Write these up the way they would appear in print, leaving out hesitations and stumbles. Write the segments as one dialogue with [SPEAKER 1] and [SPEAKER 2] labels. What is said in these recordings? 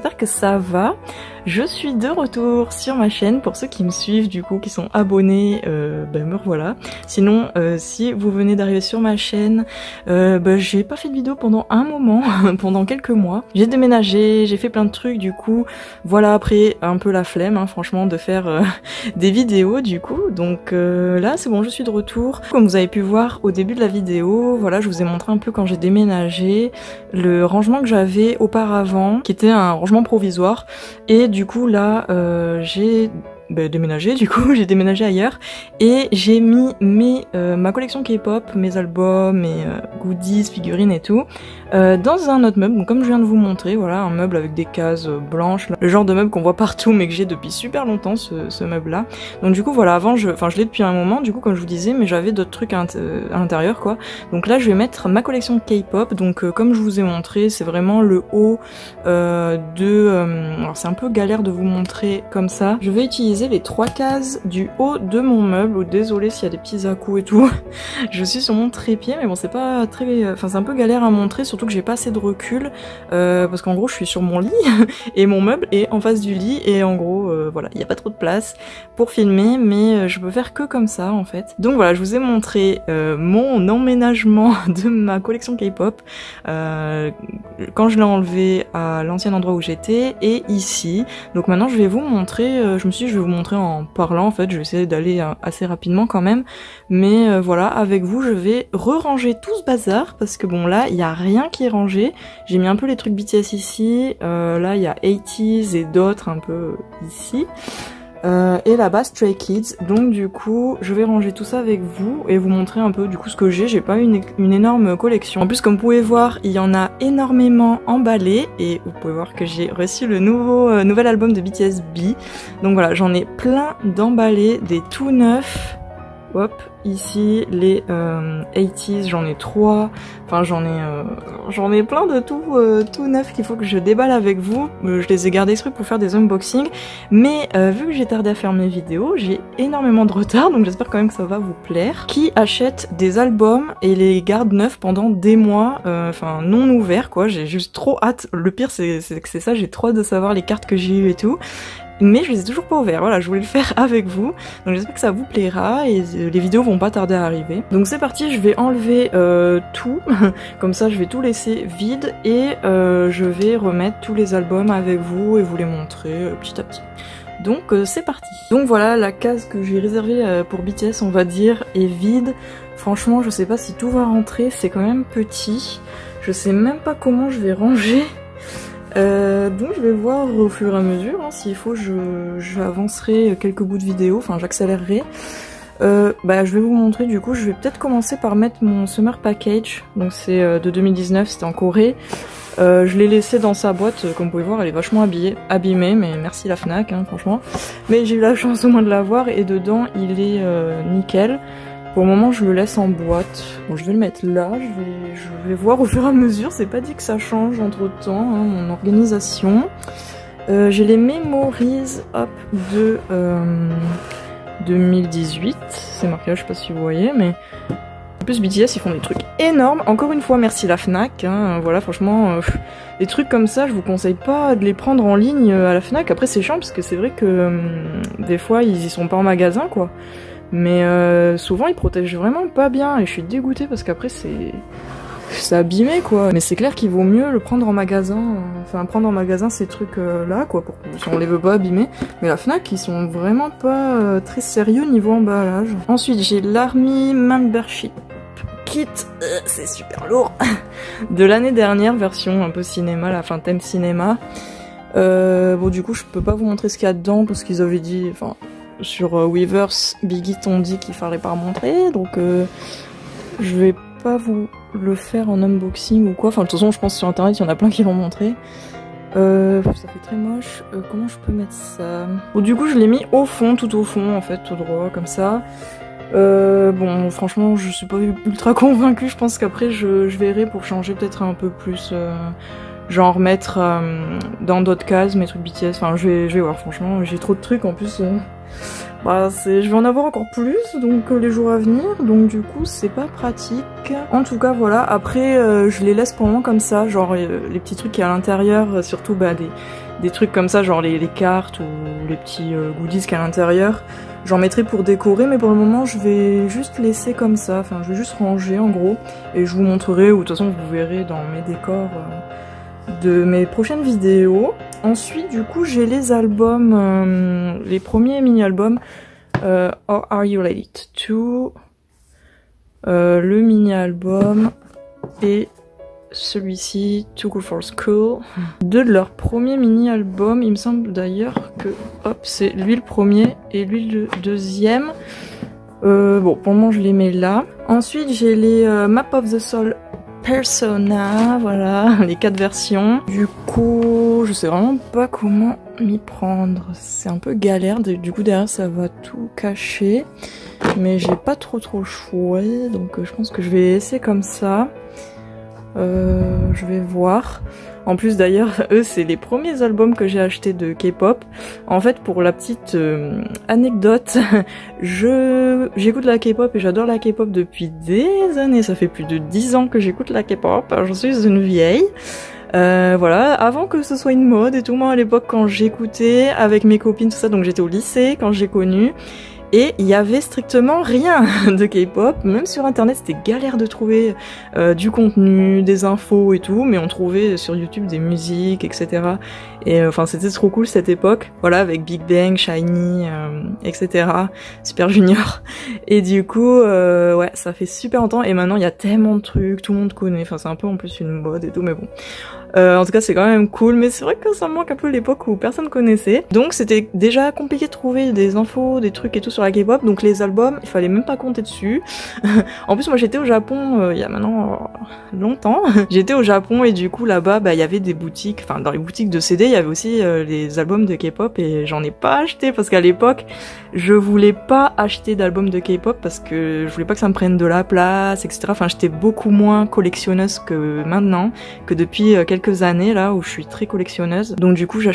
[SPEAKER 1] j'espère que ça va. Je suis de retour sur ma chaîne, pour ceux qui me suivent du coup, qui sont abonnés, me revoilà. Sinon, si vous venez d'arriver sur ma chaîne, j'ai pas fait de vidéo pendant un moment, pendant quelques mois. J'ai déménagé, j'ai fait plein de trucs du coup, voilà, après un peu la flemme hein, franchement de faire des vidéos du coup. Donc là c'est bon, je suis de retour. Comme vous avez pu voir au début de la vidéo, voilà, je vous ai montré un peu quand j'ai déménagé, le rangement que j'avais auparavant, qui était un rangement provisoire, et du coup là j'ai déménagé, du coup j'ai déménagé ailleurs et j'ai mis ma collection K-pop, mes albums, mes goodies, figurines et tout dans un autre meuble, donc comme je viens de vous montrer, voilà, un meuble avec des cases blanches, là. Le genre de meuble qu'on voit partout mais que j'ai depuis super longtemps ce meuble là. Donc du coup voilà, avant je l'ai depuis un moment du coup comme je vous disais, mais j'avais d'autres trucs à l'intérieur quoi. Donc là je vais mettre ma collection K-pop, donc comme je vous ai montré, c'est vraiment le haut alors c'est un peu galère de vous montrer comme ça. Je vais utiliser les 3 cases du haut de mon meuble. Oh, désolé s'il y a des petits à-coups et tout. Je suis sur mon trépied mais bon c'est pas très... Enfin c'est un peu galère à montrer, surtout que j'ai pas assez de recul parce qu'en gros je suis sur mon lit et mon meuble est en face du lit et en gros voilà, il n'y a pas trop de place pour filmer, mais je peux faire que comme ça en fait. Donc voilà, je vous ai montré mon emménagement de ma collection K-pop quand je l'ai enlevé à l'ancien endroit où j'étais et ici. Donc maintenant je vais vous montrer, je me suis dit je vais vous montrer en parlant en fait, je vais essayer d'aller assez rapidement quand même, mais voilà, avec vous je vais re-ranger tout ce bazar parce que bon là il n'y a rien qui est rangé. J'ai mis un peu les trucs BTS ici, là il y a 80s et d'autres un peu ici. Et là-bas Stray Kids, donc du coup je vais ranger tout ça avec vous et vous montrer un peu du coup ce que j'ai pas une énorme collection. En plus comme vous pouvez voir il y en a énormément emballé et vous pouvez voir que j'ai reçu le nouvel album de BTS B, donc voilà j'en ai plein d'emballés, des tout neufs. Hop, ici les 80s, j'en ai 3, enfin j'en ai plein de tout neuf qu'il faut que je déballe avec vous. Je les ai gardés exprès pour faire des unboxings, mais vu que j'ai tardé à faire mes vidéos, j'ai énormément de retard, donc j'espère quand même que ça va vous plaire. Qui achète des albums et les garde neufs pendant des mois, enfin non ouverts quoi, j'ai juste trop hâte. Le pire c'est que c'est ça, j'ai trop hâte de savoir les cartes que j'ai eues et tout. Mais je les ai toujours pas ouverts, voilà, je voulais le faire avec vous, donc j'espère que ça vous plaira et les vidéos vont pas tarder à arriver. Donc c'est parti, je vais enlever tout, comme ça je vais tout laisser vide et je vais remettre tous les albums avec vous et vous les montrer petit à petit. Donc c'est parti. Donc voilà, la case que j'ai réservée pour BTS on va dire est vide. Franchement je sais pas si tout va rentrer, c'est quand même petit, je sais même pas comment je vais ranger. Donc je vais voir au fur et à mesure, hein, s'il faut j'avancerai quelques bouts de vidéo, enfin j'accélérerai. Je vais vous montrer du coup, je vais peut-être commencer par mettre mon Summer Package, donc c'est de 2019, c'était en Corée. Je l'ai laissé dans sa boîte, comme vous pouvez voir elle est vachement abîmée, mais merci la Fnac hein, franchement. Mais j'ai eu la chance au moins de l'avoir et dedans il est nickel. Pour le moment je le laisse en boîte, bon je vais le mettre là, je vais voir au fur et à mesure, c'est pas dit que ça change entre temps, hein, mon organisation. J'ai les Memories hop, de 2018, c'est marqué là, je sais pas si vous voyez, mais en plus BTS ils font des trucs énormes, encore une fois merci la Fnac, hein, voilà franchement, des trucs comme ça je vous conseille pas de les prendre en ligne à la Fnac, après c'est chiant parce que c'est vrai que des fois ils y sont pas en magasin quoi. Mais souvent ils protègent vraiment pas bien et je suis dégoûtée parce qu'après c'est abîmé quoi. Mais c'est clair qu'il vaut mieux le prendre en magasin, enfin prendre en magasin ces trucs là quoi, pour si on les veut pas abîmer. Mais la Fnac ils sont vraiment pas très sérieux niveau emballage. Ensuite j'ai l'Army Membership Kit, c'est super lourd, de l'année dernière, version un peu cinéma, la fin thème cinéma. Bon du coup je peux pas vous montrer ce qu'il y a dedans parce qu'ils avaient dit, enfin sur Weavers, Biggie t'ont dit qu'il fallait pas montrer, donc je vais pas vous le faire en unboxing ou quoi, enfin de toute façon je pense sur internet il y en a plein qui vont montrer. Ça fait très moche, comment je peux mettre ça? Bon du coup je l'ai mis au fond, tout au fond en fait, tout droit comme ça. Bon franchement je suis pas ultra convaincue, je pense qu'après je verrai pour changer peut-être un peu plus genre mettre dans d'autres cases mes trucs BTS. Enfin, je vais voir, franchement, j'ai trop de trucs en plus. Bah, je vais en avoir encore plus, donc les jours à venir, donc du coup c'est pas pratique. En tout cas voilà, après je les laisse pour moi comme ça, genre les petits trucs qui à l'intérieur, surtout bah des trucs comme ça, genre les cartes ou les petits goodies qu'il y a à l'intérieur, j'en mettrai pour décorer, mais pour le moment je vais juste laisser comme ça, enfin je vais juste ranger en gros, et je vous montrerai, ou de toute façon vous verrez dans mes décors de mes prochaines vidéos. Ensuite du coup j'ai les albums, les premiers mini-albums, Or Are You Late To, le mini-album et celui-ci, Too Cool For School. Deux de leurs premiers mini-albums, il me semble d'ailleurs que hop c'est lui le premier et lui le deuxième. Bon pour le moment je les mets là. Ensuite j'ai les Map of the Soul Persona, voilà, les 4 versions. Du coup, je sais vraiment pas comment m'y prendre. C'est un peu galère, du coup derrière ça va tout cacher. Mais j'ai pas trop le choix, donc je pense que je vais laisser comme ça. Je vais voir. En plus d'ailleurs, eux c'est les premiers albums que j'ai achetés de K-pop. En fait pour la petite anecdote, j'écoute la K-pop et j'adore la K-pop depuis des années. Ça fait plus de 10 ans que j'écoute la K-pop, j'en suis une vieille. Voilà, avant que ce soit une mode et tout, moi à l'époque quand j'écoutais avec mes copines tout ça, donc j'étais au lycée quand j'ai connu. Et il y avait strictement rien de K-pop, même sur internet c'était galère de trouver du contenu, des infos et tout, mais on trouvait sur YouTube des musiques, etc. Et enfin c'était trop cool cette époque, voilà, avec Big Bang, SHINee, etc. Super Junior. Et du coup, ouais, ça fait super longtemps, et maintenant il y a tellement de trucs, tout le monde connaît, enfin c'est un peu en plus une mode et tout, mais bon. En tout cas c'est quand même cool, mais c'est vrai que ça me manque un peu l'époque où personne connaissait. Donc c'était déjà compliqué de trouver des infos, des trucs et tout sur la K-pop, donc les albums, il fallait même pas compter dessus. En plus moi j'étais au Japon il y a maintenant longtemps. J'étais au Japon et du coup là-bas bah il y avait des boutiques, enfin dans les boutiques de CD il y avait aussi les albums de K-pop, et j'en ai pas acheté parce qu'à l'époque je voulais pas acheter d'albums de K-pop parce que je voulais pas que ça me prenne de la place, etc. Enfin j'étais beaucoup moins collectionneuse que maintenant, que depuis quelques années là où je suis très collectionneuse. Donc du coup j'ai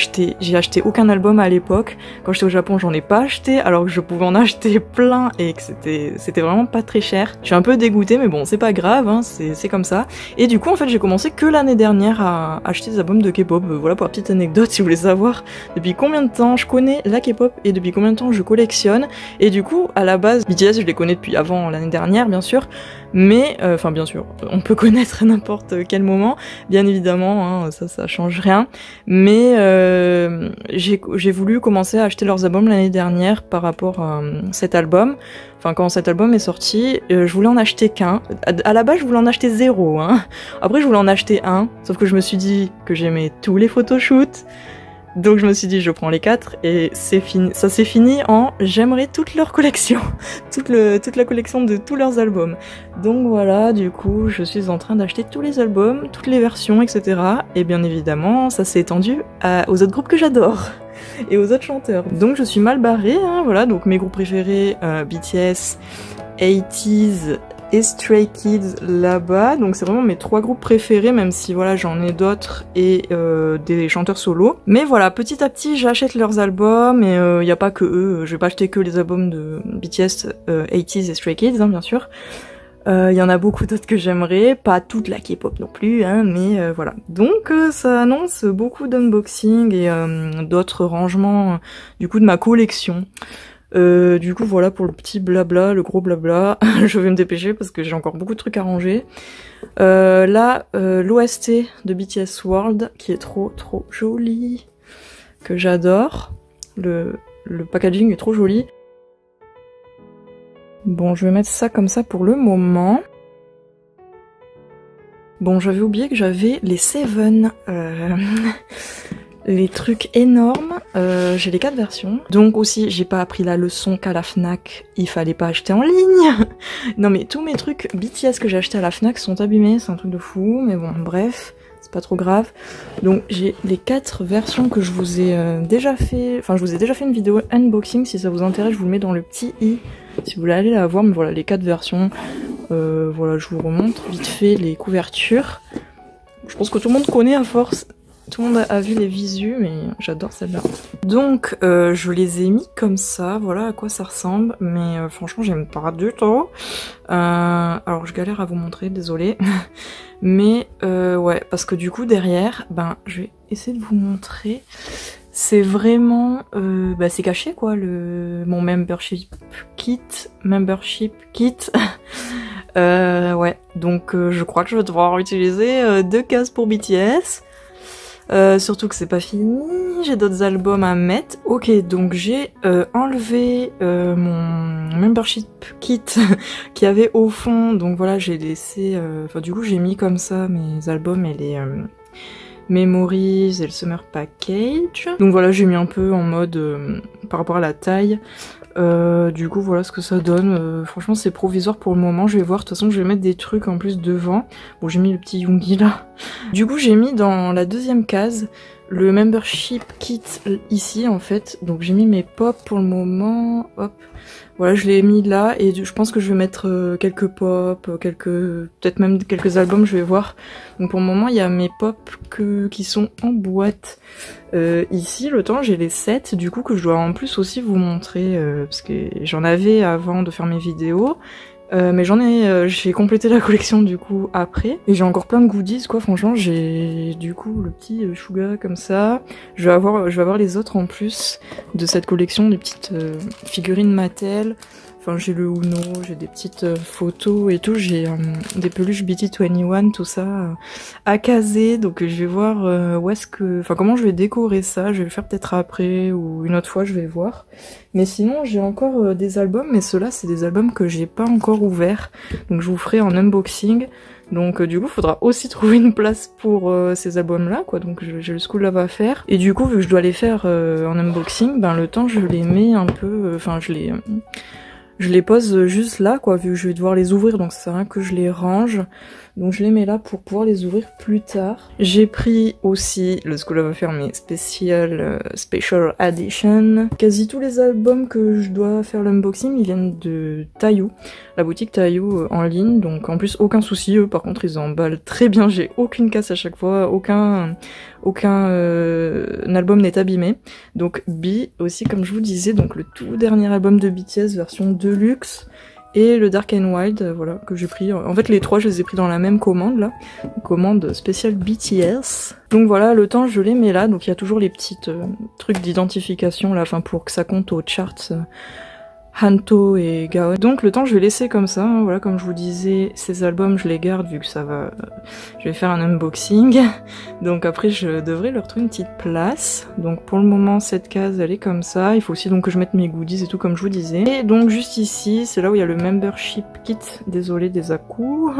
[SPEAKER 1] acheté aucun album à l'époque. Quand j'étais au Japon j'en ai pas acheté alors que je pouvais en acheter plein et que c'était vraiment pas très cher. Je suis un peu dégoûtée mais bon c'est pas grave, hein, c'est comme ça. Et du coup en fait j'ai commencé que l'année dernière à acheter des albums de K-pop. Voilà pour la petite anecdote si vous voulez savoir depuis combien de temps je connais la K-pop et depuis combien de temps je collectionne. Et du coup à la base BTS je les connais depuis avant l'année dernière bien sûr, mais enfin bien sûr on peut connaître à n'importe quel moment bien évidemment, hein, ça change rien, mais j'ai voulu commencer à acheter leurs albums l'année dernière par rapport à cet album. Enfin quand cet album est sorti, je voulais en acheter qu'un. À la base je voulais en acheter 0, hein. Après je voulais en acheter un, sauf que je me suis dit que j'aimais tous les photoshoots. Donc je me suis dit je prends les 4 et c'est fini. Ça s'est fini en j'aimerais toute leur collection, toute la collection de tous leurs albums. Donc voilà, du coup je suis en train d'acheter tous les albums, toutes les versions, etc. Et bien évidemment ça s'est étendu aux autres groupes que j'adore et aux autres chanteurs. Donc je suis mal barrée, hein, voilà. Donc mes groupes préférés, BTS, 80s et Stray Kids là-bas, donc c'est vraiment mes 3 groupes préférés, même si voilà j'en ai d'autres et des chanteurs solos. Mais voilà, petit à petit j'achète leurs albums, et y a pas que eux, je vais pas acheter que les albums de BTS, 80s et Stray Kids, hein, bien sûr. Y en a beaucoup d'autres que j'aimerais, pas toute la K-pop non plus, hein, mais voilà. Donc ça annonce beaucoup d'unboxing et d'autres rangements du coup de ma collection. Du coup voilà pour le petit blabla, le gros blabla. Je vais me dépêcher parce que j'ai encore beaucoup de trucs à ranger. Là l'OST de BTS World qui est trop joli, que j'adore. Le packaging est trop joli. Bon je vais mettre ça comme ça pour le moment. Bon j'avais oublié que j'avais les Seven. Les trucs énormes, j'ai les 4 versions. Donc aussi, j'ai pas appris la leçon qu'à la Fnac, il fallait pas acheter en ligne. Non mais tous mes trucs BTS que j'ai achetés à la Fnac sont abîmés, c'est un truc de fou, mais bon, bref, c'est pas trop grave. Donc j'ai les 4 versions que je vous ai déjà fait, enfin je vous ai déjà fait une vidéo unboxing, si ça vous intéresse, je vous le mets dans le petit i, si vous voulez aller la voir, mais voilà, les 4 versions. Voilà, je vous remontre vite fait les couvertures. Je pense que tout le monde connaît à force. Tout le monde a vu les visus, mais j'adore celle-là. Donc, je les ai mis comme ça, voilà à quoi ça ressemble, mais franchement, j'aime pas du tout. Alors, je galère à vous montrer, désolée. Mais, ouais, parce que du coup, derrière, ben, je vais essayer de vous montrer. C'est vraiment, c'est caché, quoi, mon membership kit. Ouais, donc je crois que je vais devoir utiliser 2 cases pour BTS. Surtout que c'est pas fini, j'ai d'autres albums à mettre. Ok, donc j'ai enlevé mon membership kit qui avait au fond, donc voilà, j'ai laissé... Enfin du coup j'ai mis comme ça mes albums et les Memories et le Summer Package. Donc voilà, j'ai mis un peu en mode par rapport à la taille. Du coup voilà ce que ça donne, franchement c'est provisoire pour le moment, je vais voir, de toute façon je vais mettre des trucs en plus devant. Bon j'ai mis le petit Yoongi là. Du coup j'ai mis dans la deuxième case le membership kit ici en fait, donc j'ai mis mes pop pour le moment, hop. Voilà, je l'ai mis là et je pense que je vais mettre quelques pop, peut-être même quelques albums, je vais voir. Donc pour le moment, il y a mes pop qui sont en boîte. Ici, le temps, j'ai les 7 du coup que je dois en plus aussi vous montrer parce que j'en avais avant de faire mes vidéos. Mais j'ai complété la collection du coup après. Et j'ai encore plein de goodies quoi, franchement j'ai du coup le petit Suga comme ça. Je vais avoir les autres en plus de cette collection, des petites figurines Mattel. Enfin j'ai le Uno, j'ai des petites photos et tout, j'ai des peluches BT21, tout ça à caser. Donc je vais voir comment je vais décorer ça, je vais le faire peut-être après ou une autre fois, je vais voir. Mais sinon j'ai encore des albums, mais ceux-là c'est des albums que j'ai pas encore ouverts, donc je vous ferai en unboxing. Donc du coup faudra aussi trouver une place pour ces albums là quoi, donc j'ai le School Love à faire. Et du coup vu que je dois les faire en unboxing, ben le temps je les mets un peu, je les pose juste là quoi, vu que je vais devoir les ouvrir, donc ça sert à rien que je les range. Donc je les mets là pour pouvoir les ouvrir plus tard. J'ai pris aussi le School of Affair mais Special Edition. Quasi tous les albums que je dois faire l'unboxing, ils viennent de Taillou, la boutique Taillou en ligne. Donc en plus aucun souci, eux par contre ils emballent très bien, j'ai aucune casse à chaque fois, aucun album n'est abîmé. Donc B aussi comme je vous disais, donc le tout dernier album de BTS version Deluxe. Et le Dark and Wild, voilà, que j'ai pris. En fait, les trois, je les ai pris dans la même commande, là. Une commande spéciale BTS. Donc voilà, le temps, je les mets là. Donc il y a toujours les petites trucs d'identification, là, enfin, pour que ça compte aux charts. Hanto et Gaon. Donc le temps je vais laisser comme ça, hein, voilà, comme je vous disais, ces albums je les garde vu que ça va... je vais faire un unboxing, donc après je devrais leur trouver une petite place. Donc pour le moment cette case elle est comme ça, il faut aussi donc que je mette mes goodies et tout comme je vous disais. Et donc juste ici, c'est là où il y a le membership kit, désolé des à-coups.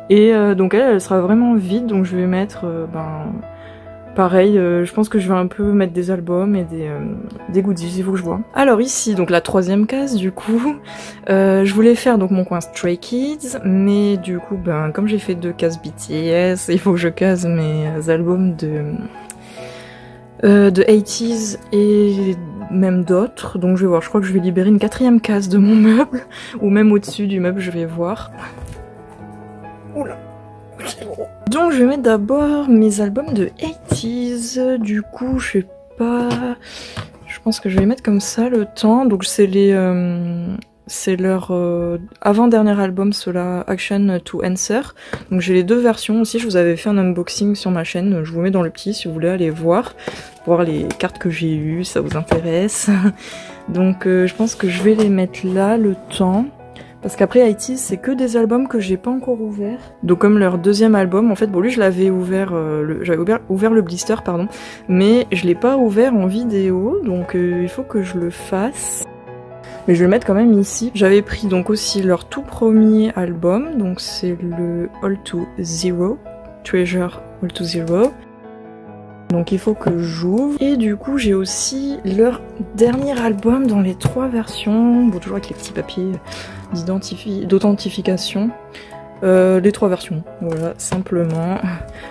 [SPEAKER 1] Et donc elle sera vraiment vide, donc je vais mettre... pareil, je pense que je vais un peu mettre des albums et des goodies, il faut que je vois. Alors ici, donc la troisième case du coup, je voulais faire donc mon coin Stray Kids, mais du coup, comme j'ai fait 2 cases BTS, il faut que je case mes albums de 80s et même d'autres, donc je vais voir, je crois que je vais libérer une 4e case de mon meuble, ou même au-dessus du meuble, je vais voir. Oula. Donc je vais mettre d'abord mes albums de 80s, du coup je sais pas, je pense que je vais les mettre comme ça le temps, donc c'est leur avant-dernier album, cela Action to Answer, donc j'ai les 2 versions aussi, je vous avais fait un unboxing sur ma chaîne, je vous mets dans le petit si vous voulez aller voir les cartes que j'ai eues, ça vous intéresse. Donc je pense que je vais les mettre là le temps. Parce qu'après IT c'est que des albums que j'ai pas encore ouverts. Donc comme leur 2e album, en fait bon lui je l'avais ouvert, j'avais ouvert le blister pardon, mais je l'ai pas ouvert en vidéo, donc il faut que je le fasse. Mais je vais le mettre quand même ici. J'avais pris donc aussi leur tout premier album, donc c'est le All to Zero, Treasure All to Zero. Donc il faut que j'ouvre. Et du coup j'ai aussi leur dernier album dans les 3 versions, bon toujours avec les petits papiers d'authentification. Les 3 versions, voilà, simplement.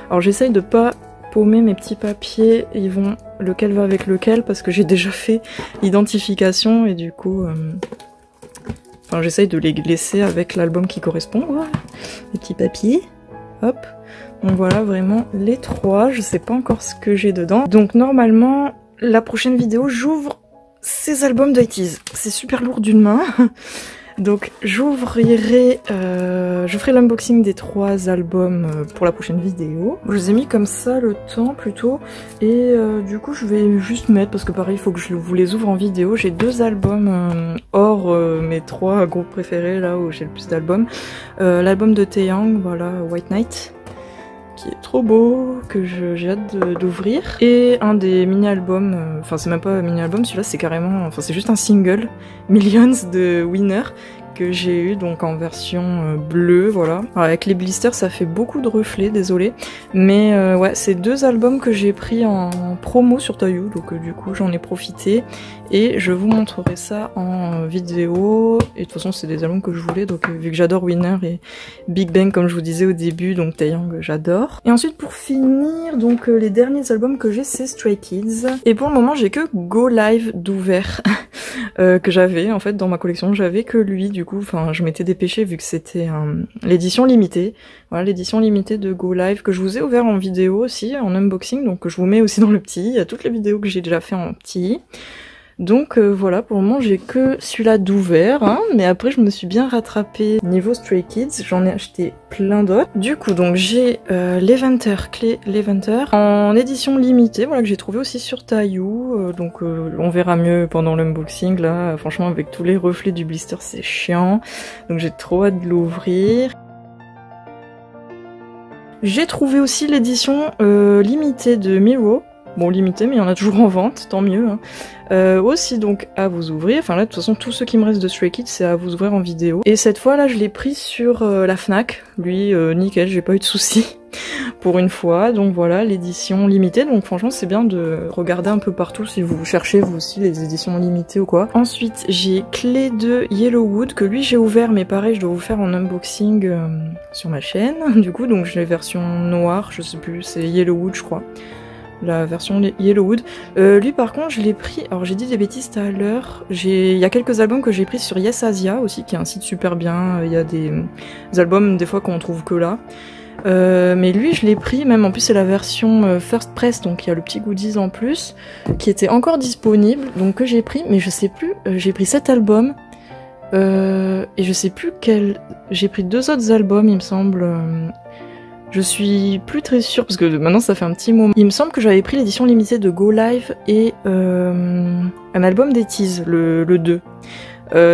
[SPEAKER 1] Alors j'essaye de pas paumer mes petits papiers, ils vont lequel va avec lequel, parce que j'ai déjà fait l'identification et du coup... j'essaye de les laisser avec l'album qui correspond, voilà. Les petits papiers. hop. Donc voilà, vraiment les 3, je sais pas encore ce que j'ai dedans. Donc normalement, la prochaine vidéo, j'ouvre ces albums d'IT's. C'est super lourd d'une main. Donc j'ouvrirai, je ferai l'unboxing des 3 albums pour la prochaine vidéo. Je les ai mis comme ça le temps plutôt, et du coup je vais juste mettre, parce que pareil il faut que je vous les ouvre en vidéo. J'ai 2 albums hors mes 3 groupes préférés, là où j'ai le plus d'albums. L'album de Taeyang, voilà, White Knight, qui est trop beau, que j'ai hâte d'ouvrir. Et un des mini-albums, enfin c'est même pas un mini-album, celui-là c'est carrément, enfin c'est juste un single, Millions de Winner, que j'ai eu donc en version bleue, voilà. Alors, avec les blisters ça fait beaucoup de reflets, désolé. Mais ouais, c'est 2 albums que j'ai pris en promo sur Tayou, donc du coup j'en ai profité. Et je vous montrerai ça en vidéo. Et de toute façon c'est des albums que je voulais, donc vu que j'adore Winner et Big Bang comme je vous disais au début, donc Taeyang j'adore. Et ensuite pour finir, donc les derniers albums que j'ai c'est Stray Kids. Et pour le moment j'ai que Go Live d'ouvert. Que j'avais en fait dans ma collection, j'avais que lui, du coup enfin je m'étais dépêchée vu que c'était l'édition limitée. Voilà, l'édition limitée de Go Live que je vous ai ouvert en vidéo aussi, en unboxing, donc je vous mets aussi dans le petit, il y a toutes les vidéos que j'ai déjà fait en petit. Donc voilà, pour le moment j'ai que celui-là d'ouvert, hein, mais après je me suis bien rattrapée niveau Stray Kids, j'en ai acheté plein d'autres. Du coup donc j'ai l'Eventer, clé l'Eventer, en édition limitée, voilà, que j'ai trouvé aussi sur Tayou, donc on verra mieux pendant l'unboxing là, franchement avec tous les reflets du blister c'est chiant, donc j'ai trop hâte de l'ouvrir. J'ai trouvé aussi l'édition limitée de Miro. Bon, limité, mais il y en a toujours en vente, tant mieux. Hein. Aussi donc à vous ouvrir. Enfin là, de toute façon, tout ce qui me reste de Stray Kids, c'est à vous ouvrir en vidéo. Et cette fois, là, je l'ai pris sur la Fnac. Lui, nickel, j'ai pas eu de soucis pour une fois. Donc voilà, l'édition limitée. Donc franchement, c'est bien de regarder un peu partout si vous cherchez vous aussi les éditions limitées ou quoi. Ensuite, j'ai Clé de Yellowwood, que lui, j'ai ouvert, mais pareil, je dois vous faire en unboxing sur ma chaîne. Du coup, donc j'ai la version noire, je sais plus, c'est Yellowwood, je crois. La version Yellowwood. Lui par contre je l'ai pris, alors j'ai dit des bêtises tout à l'heure, il y a quelques albums que j'ai pris sur Yes Asia aussi, qui est un site super bien, il y a des albums des fois qu'on trouve que là. Mais lui je l'ai pris, même en plus c'est la version First Press, donc il y a le petit goodies en plus, qui était encore disponible, donc que j'ai pris, mais je sais plus, j'ai pris 7 albums, et je sais plus quel... J'ai pris 2 autres albums il me semble... Je suis plus très sûre parce que maintenant ça fait un petit moment. Il me semble que j'avais pris l'édition limitée de Go Live et un album d'IT's, le 2.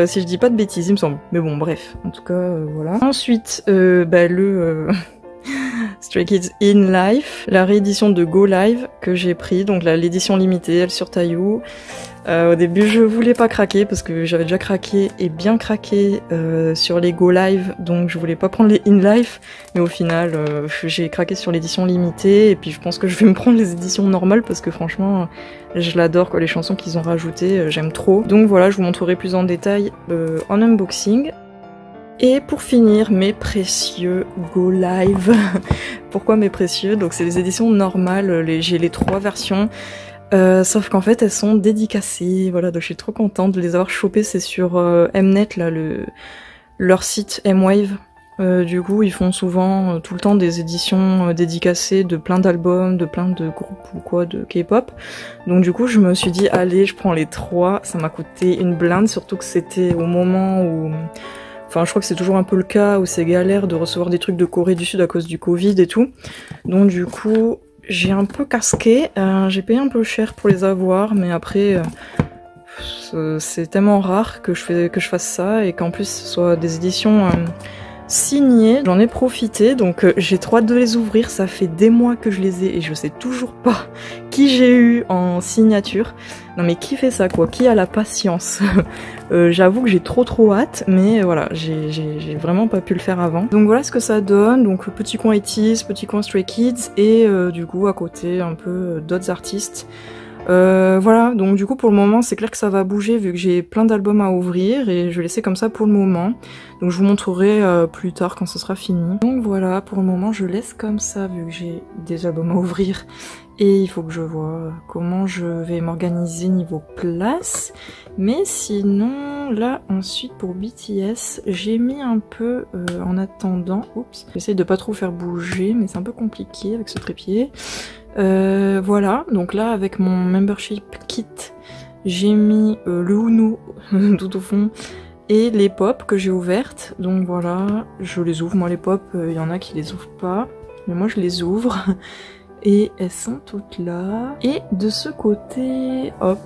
[SPEAKER 1] Si je dis pas de bêtises, il me semble. Mais bon, bref, en tout cas, voilà. Ensuite, le Stray Kids In Life, la réédition de Go Live que j'ai pris, donc l'édition limitée, elle sur Tayou. Au début je voulais pas craquer parce que j'avais déjà craqué et bien craqué sur les Go Live, donc je voulais pas prendre les In Life, mais au final j'ai craqué sur l'édition limitée, et puis je pense que je vais me prendre les éditions normales parce que franchement je l'adore quoi, les chansons qu'ils ont rajoutées, j'aime trop. Donc voilà, je vous montrerai plus en détail en unboxing. Et pour finir, mes précieux Go Live. Pourquoi mes précieux? Donc c'est les éditions normales, j'ai les 3 versions. Sauf qu'en fait elles sont dédicacées, voilà, donc je suis trop contente de les avoir chopées. C'est sur Mnet là, leur site M-Wave. Du coup ils font souvent tout le temps des éditions dédicacées de plein d'albums, de plein de groupes ou quoi, de K-pop. Donc du coup je me suis dit allez, je prends les 3, ça m'a coûté une blinde, surtout que c'était au moment où... Enfin je crois que c'est toujours un peu le cas, où c'est galère de recevoir des trucs de Corée du Sud à cause du Covid et tout. Donc du coup... J'ai un peu casqué, j'ai payé un peu cher pour les avoir, mais après c'est tellement rare que je fasse ça, et qu'en plus ce soit des éditions signées. J'en ai profité, donc j'ai trop hâte de les ouvrir, ça fait des mois que je les ai et je sais toujours pas qui j'ai eu en signature. Non mais qui fait ça quoi, qui a la patience? J'avoue que j'ai trop hâte, mais voilà, j'ai vraiment pas pu le faire avant. Donc voilà ce que ça donne, donc petit coin 80's, petit coin Stray Kids, et du coup à côté un peu d'autres artistes. Voilà, donc du coup pour le moment c'est clair que ça va bouger vu que j'ai plein d'albums à ouvrir, et je vais laisser comme ça pour le moment. Donc je vous montrerai plus tard quand ce sera fini. Donc voilà, pour le moment je laisse comme ça vu que j'ai des albums à ouvrir Et il faut que je vois comment je vais m'organiser niveau place. Mais sinon, là, ensuite, pour BTS, j'ai mis un peu en attendant. Oups, j'essaie de pas trop faire bouger, mais c'est un peu compliqué avec ce trépied. Voilà, donc là, avec mon membership kit, j'ai mis le Uno tout au fond et les pop que j'ai ouvertes. Donc voilà, je les ouvre. Moi, les pop, il y en a qui les ouvrent pas, mais moi, je les ouvre. Et elles sont toutes là. Et de ce côté, hop,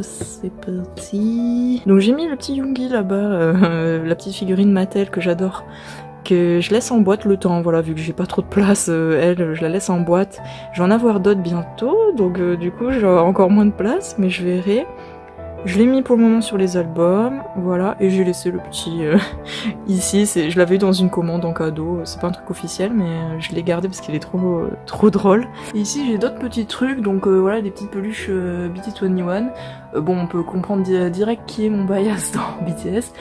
[SPEAKER 1] c'est parti. Donc j'ai mis le petit Yoongi là-bas, la petite figurine Mattel que j'adore, que je laisse en boîte le temps, voilà, vu que j'ai pas trop de place, elle, je la laisse en boîte. Je vais en avoir d'autres bientôt, donc du coup j'aurai encore moins de place, mais je verrai. Je l'ai mis pour le moment sur les albums, voilà, et j'ai laissé le petit ici, je l'avais eu dans une commande en cadeau, c'est pas un truc officiel, mais je l'ai gardé parce qu'il est trop drôle. Et ici j'ai d'autres petits trucs, donc voilà, des petites peluches BT21. Bon, on peut comprendre direct qui est mon bias dans BTS.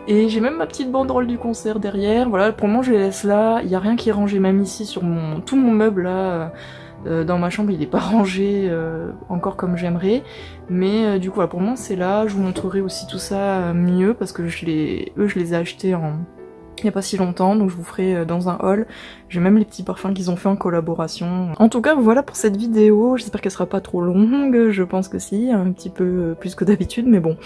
[SPEAKER 1] Et j'ai même ma petite banderole du concert derrière, voilà, pour le moment je les laisse là, il y a rien qui est rangé, même ici sur tout mon meuble là. Dans ma chambre il est pas rangé encore comme j'aimerais, mais du coup voilà, pour moi c'est là. Je vous montrerai aussi tout ça mieux parce que je les ai achetés il y a pas si longtemps, donc je vous ferai dans un haul. J'ai même les petits parfums qu'ils ont fait en collaboration. En tout cas voilà pour cette vidéo, j'espère qu'elle sera pas trop longue, je pense que si, un petit peu plus que d'habitude, mais bon.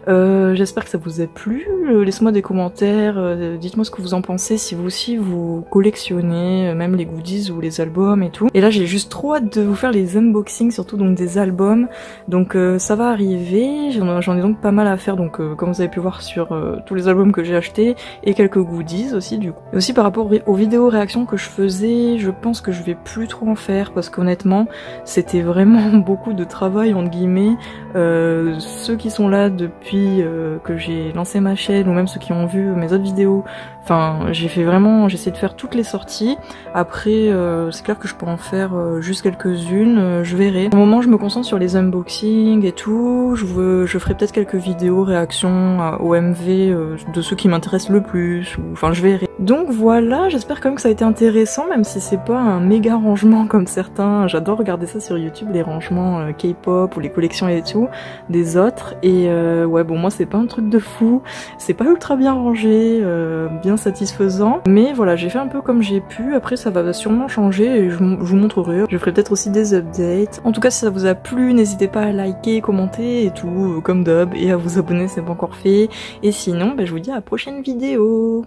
[SPEAKER 1] J'espère que ça vous a plu, laissez-moi des commentaires, dites-moi ce que vous en pensez, si vous aussi vous collectionnez même les goodies ou les albums et tout. Et là j'ai juste trop hâte de vous faire les unboxings, surtout donc des albums, donc ça va arriver, j'en ai donc pas mal à faire, donc comme vous avez pu voir sur tous les albums que j'ai achetés, et quelques goodies aussi du coup. Et aussi par rapport aux vidéos réactions que je faisais, je pense que je vais plus trop en faire, parce qu'honnêtement c'était vraiment beaucoup de travail entre guillemets. Ceux qui sont là depuis que j'ai lancé ma chaîne, ou même ceux qui ont vu mes autres vidéos, enfin j'essaie de faire toutes les sorties. Après c'est clair que je peux en faire juste quelques-unes, je verrai. Au moment je me concentre sur les unboxings et tout, je ferai peut-être quelques vidéos réactions au MV de ceux qui m'intéressent le plus, ou enfin je verrai. Donc voilà, j'espère quand même que ça a été intéressant, même si c'est pas un méga rangement comme certains. J'adore regarder ça sur YouTube, les rangements K-pop ou les collections et tout des autres, et ouais bon moi c'est pas un truc de fou, c'est pas ultra bien rangé, bien satisfaisant, mais voilà j'ai fait un peu comme j'ai pu. Après ça va sûrement changer et je vous montrerai, je ferai peut-être aussi des updates. En tout cas si ça vous a plu, n'hésitez pas à liker, commenter et tout comme d'hab, et à vous abonner si c'est pas encore fait, et sinon bah, je vous dis à la prochaine vidéo.